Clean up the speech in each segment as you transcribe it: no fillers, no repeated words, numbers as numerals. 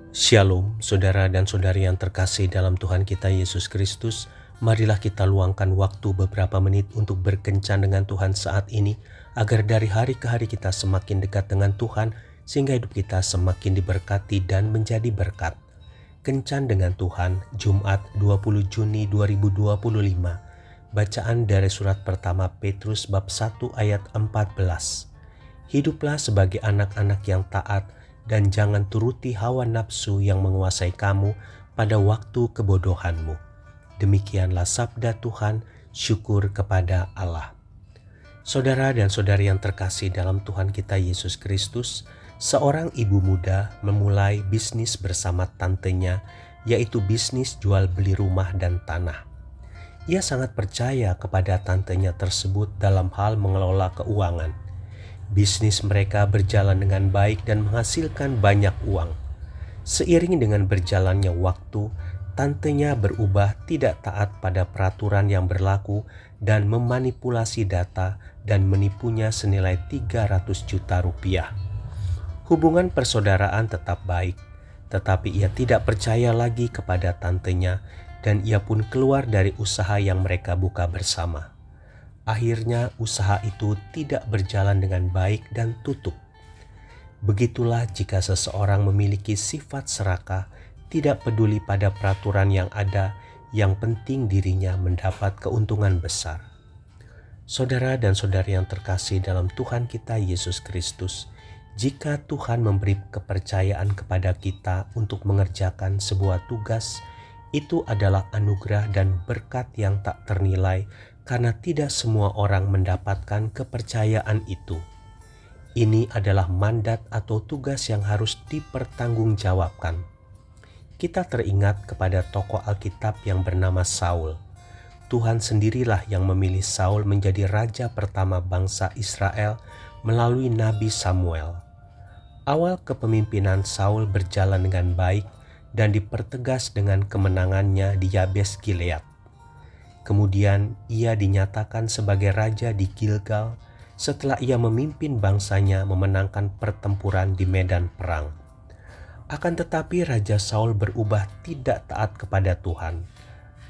Shalom, saudara dan saudari yang terkasih dalam Tuhan kita Yesus Kristus. Marilah kita luangkan waktu beberapa menit untuk berkencan dengan Tuhan saat ini, agar dari hari ke hari kita semakin dekat dengan Tuhan, sehingga hidup kita semakin diberkati dan menjadi berkat. Kencan dengan Tuhan, Jumat 20 Juni 2025. Bacaan dari surat pertama Petrus bab 1 ayat 14. Hiduplah sebagai anak-anak yang taat, dan jangan turuti hawa nafsu yang menguasai kamu pada waktu kebodohanmu. Demikianlah sabda Tuhan, syukur kepada Allah. Saudara dan saudari yang terkasih dalam Tuhan kita Yesus Kristus, seorang ibu muda memulai bisnis bersama tantenya, yaitu bisnis jual beli rumah dan tanah. Ia sangat percaya kepada tantenya tersebut dalam hal mengelola keuangan. Bisnis mereka berjalan dengan baik dan menghasilkan banyak uang. Seiring dengan berjalannya waktu, tantenya berubah tidak taat pada peraturan yang berlaku dan memanipulasi data dan menipunya senilai 300 juta rupiah. Hubungan persaudaraan tetap baik, tetapi ia tidak percaya lagi kepada tantenya dan ia pun keluar dari usaha yang mereka buka bersama. Akhirnya usaha itu tidak berjalan dengan baik dan tutup. Begitulah jika seseorang memiliki sifat serakah, tidak peduli pada peraturan yang ada, yang penting dirinya mendapat keuntungan besar. Saudara dan saudari yang terkasih dalam Tuhan kita Yesus Kristus, jika Tuhan memberi kepercayaan kepada kita untuk mengerjakan sebuah tugas, itu adalah anugerah dan berkat yang tak ternilai, karena tidak semua orang mendapatkan kepercayaan itu. Ini adalah mandat atau tugas yang harus dipertanggungjawabkan. Kita teringat kepada tokoh Alkitab yang bernama Saul. Tuhan sendirilah yang memilih Saul menjadi raja pertama bangsa Israel melalui Nabi Samuel. Awal kepemimpinan Saul berjalan dengan baik dan dipertegas dengan kemenangannya di Yabes Gilead. Kemudian ia dinyatakan sebagai raja di Gilgal setelah ia memimpin bangsanya memenangkan pertempuran di medan perang. Akan tetapi Raja Saul berubah tidak taat kepada Tuhan.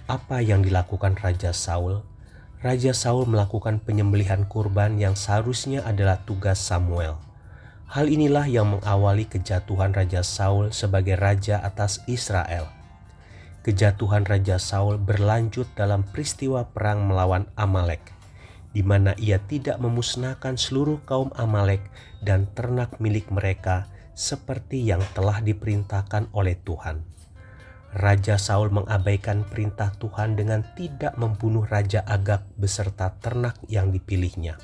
Apa yang dilakukan Raja Saul? Raja Saul melakukan penyembelihan kurban yang seharusnya adalah tugas Samuel. Hal inilah yang mengawali kejatuhan Raja Saul sebagai raja atas Israel. Kejatuhan Raja Saul berlanjut dalam peristiwa perang melawan Amalek, di mana ia tidak memusnahkan seluruh kaum Amalek dan ternak milik mereka seperti yang telah diperintahkan oleh Tuhan. Raja Saul mengabaikan perintah Tuhan dengan tidak membunuh Raja Agag beserta ternak yang dipilihnya.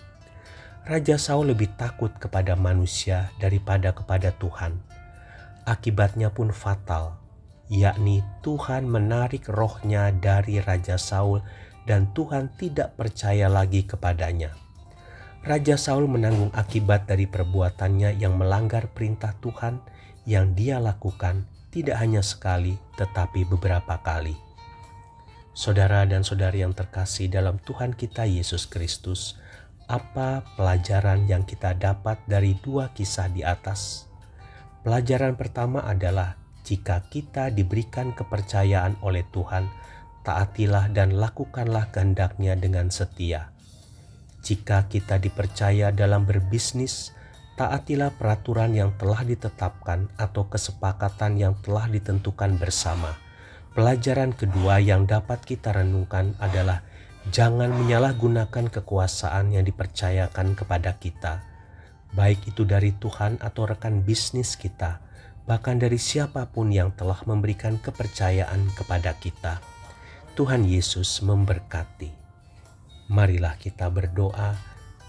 Raja Saul lebih takut kepada manusia daripada kepada Tuhan. Akibatnya pun fatal, yakni Tuhan menarik rohnya dari Raja Saul dan Tuhan tidak percaya lagi kepadanya. Raja Saul menanggung akibat dari perbuatannya yang melanggar perintah Tuhan yang dia lakukan tidak hanya sekali tetapi beberapa kali. Saudara dan saudari yang terkasih dalam Tuhan kita Yesus Kristus, apa pelajaran yang kita dapat dari dua kisah di atas? Pelajaran pertama adalah jika kita diberikan kepercayaan oleh Tuhan, taatilah dan lakukanlah kehendak-Nya dengan setia. Jika kita dipercaya dalam berbisnis, taatilah peraturan yang telah ditetapkan atau kesepakatan yang telah ditentukan bersama. Pelajaran kedua yang dapat kita renungkan adalah jangan menyalahgunakan kekuasaan yang dipercayakan kepada kita, baik itu dari Tuhan atau rekan bisnis kita, bahkan dari siapapun yang telah memberikan kepercayaan kepada kita. Tuhan Yesus memberkati. Marilah kita berdoa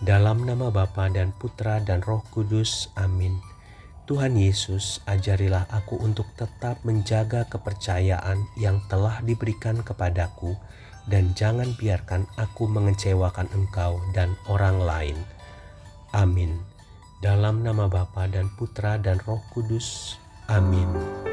dalam nama Bapa dan Putra dan Roh Kudus. Amin. Tuhan Yesus, ajarilah aku untuk tetap menjaga kepercayaan yang telah diberikan kepadaku dan jangan biarkan aku mengecewakan Engkau dan orang lain. Amin. Dalam nama Bapa dan Putra dan Roh Kudus. Amin.